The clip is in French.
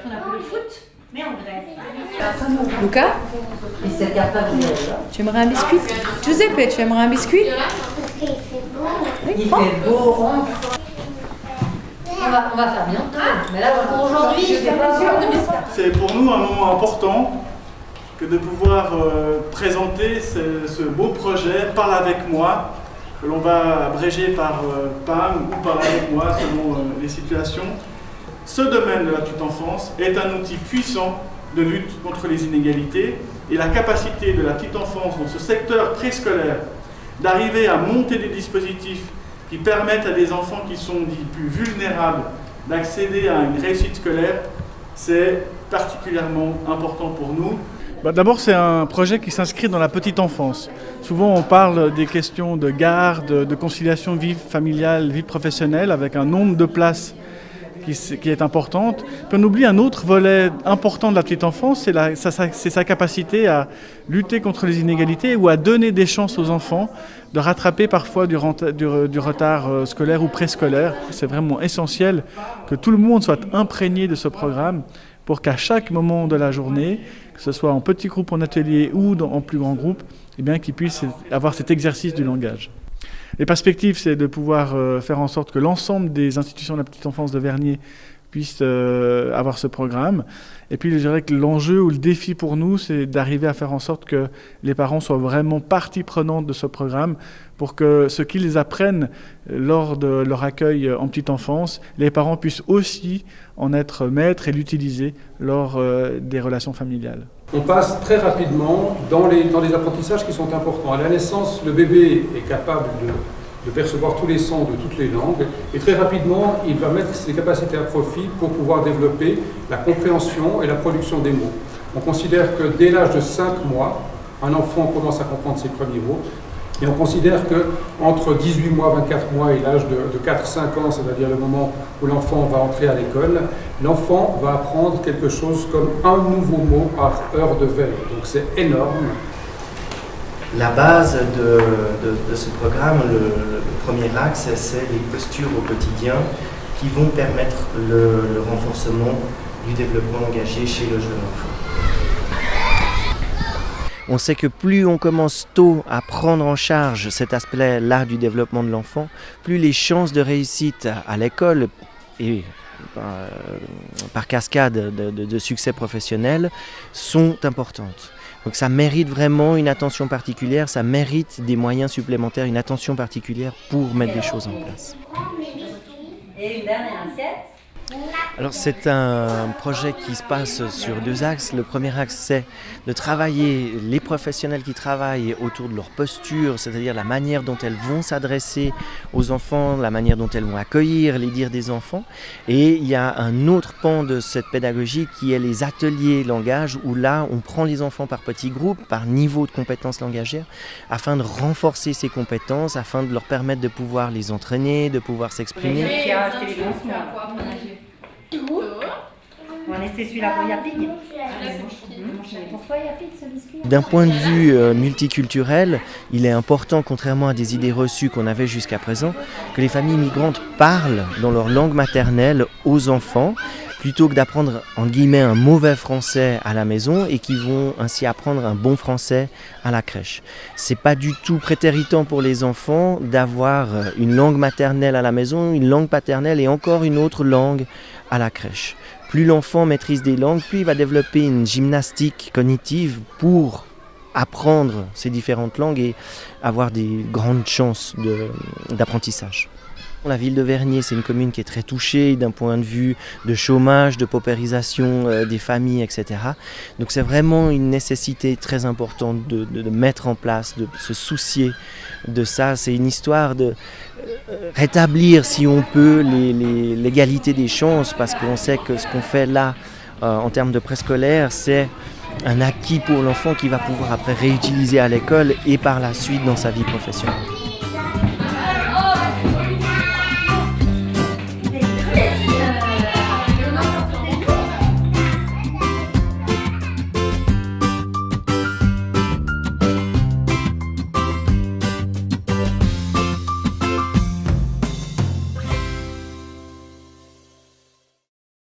On a fait le foot, mais en Grèce. Luca, tu aimerais un biscuit? Giuseppe, tu aimerais un biscuit? Il fait beau. On va faire bientôt. Mais là, pour aujourd'hui, je n'ai pas sûr de biscuits. C'est pour nous un moment important que de pouvoir présenter ce beau projet « Parle avec moi », que l'on va abréger par PAM ou « Parle avec moi » selon les situations. Ce domaine de la petite enfance est un outil puissant de lutte contre les inégalités et la capacité de la petite enfance dans ce secteur préscolaire d'arriver à monter des dispositifs qui permettent à des enfants qui sont dits plus vulnérables d'accéder à une réussite scolaire, c'est particulièrement important pour nous. D'abord, c'est un projet qui s'inscrit dans la petite enfance. Souvent, on parle des questions de garde, de conciliation vie familiale, vie professionnelle, avec un nombre de places qui est importante. Puis on oublie un autre volet important de la petite enfance, c'est sa capacité à lutter contre les inégalités ou à donner des chances aux enfants de rattraper parfois du retard scolaire ou préscolaire. C'est vraiment essentiel que tout le monde soit imprégné de ce programme pour qu'à chaque moment de la journée, que ce soit en petit groupe, en atelier ou en plus grand groupe, eh bien, qu'ils puissent avoir cet exercice du langage. Les perspectives, c'est de pouvoir faire en sorte que l'ensemble des institutions de la petite enfance de Vernier puissent avoir ce programme. Et puis, je dirais que l'enjeu ou le défi pour nous, c'est d'arriver à faire en sorte que les parents soient vraiment partie prenante de ce programme pour que ce qu'ils apprennent lors de leur accueil en petite enfance, les parents puissent aussi en être maîtres et l'utiliser lors des relations familiales. On passe très rapidement dans les apprentissages qui sont importants. À la naissance, le bébé est capable de percevoir tous les sons de toutes les langues et très rapidement, il va mettre ses capacités à profit pour pouvoir développer la compréhension et la production des mots. On considère que dès l'âge de 5 mois, un enfant commence à comprendre ses premiers mots. Et on considère qu'entre 18 mois, 24 mois et l'âge de 4-5 ans, c'est-à-dire le moment où l'enfant va entrer à l'école, l'enfant va apprendre quelque chose comme un nouveau mot par heure de veille. Donc c'est énorme. La base de ce programme, le premier axe, c'est les postures au quotidien qui vont permettre le renforcement du développement engagé chez le jeune enfant. On sait que plus on commence tôt à prendre en charge cet aspect-là du développement de l'enfant, plus les chances de réussite à l'école et par cascade de succès professionnel sont importantes. Donc ça mérite vraiment une attention particulière, ça mérite des moyens supplémentaires, une attention particulière pour mettre des choses en place. Et une dernière assiette. Alors c'est un projet qui se passe sur 2 axes. Le premier axe, c'est de travailler les professionnels qui travaillent autour de leur posture, c'est-à-dire la manière dont elles vont s'adresser aux enfants, la manière dont elles vont accueillir les dires des enfants. Et il y a un autre pan de cette pédagogie qui est les ateliers langage, où là on prend les enfants par petits groupes, par niveau de compétences langagières, afin de renforcer ces compétences, afin de leur permettre de pouvoir les entraîner, de pouvoir s'exprimer. On va laisser celui-là pour Yapig. Pourquoi Yapig ce biscuit? D'un point de vue multiculturel, il est important, contrairement à des idées reçues qu'on avait jusqu'à présent, que les familles migrantes parlent dans leur langue maternelle aux enfants, plutôt que d'apprendre en guillemets un mauvais français à la maison et qui vont ainsi apprendre un bon français à la crèche. C'est pas du tout prétéritant pour les enfants d'avoir une langue maternelle à la maison, une langue paternelle et encore une autre langue à la crèche. Plus l'enfant maîtrise des langues, plus il va développer une gymnastique cognitive pour apprendre ces différentes langues et avoir des grandes chances d'apprentissage. La ville de Vernier, c'est une commune qui est très touchée d'un point de vue de chômage, de paupérisation des familles, etc. Donc c'est vraiment une nécessité très importante de mettre en place, de se soucier de ça. C'est une histoire de rétablir, si on peut, l'égalité des chances, parce qu'on sait que ce qu'on fait là, en termes de préscolaire, c'est un acquis pour l'enfant qui va pouvoir après réutiliser à l'école et par la suite dans sa vie professionnelle.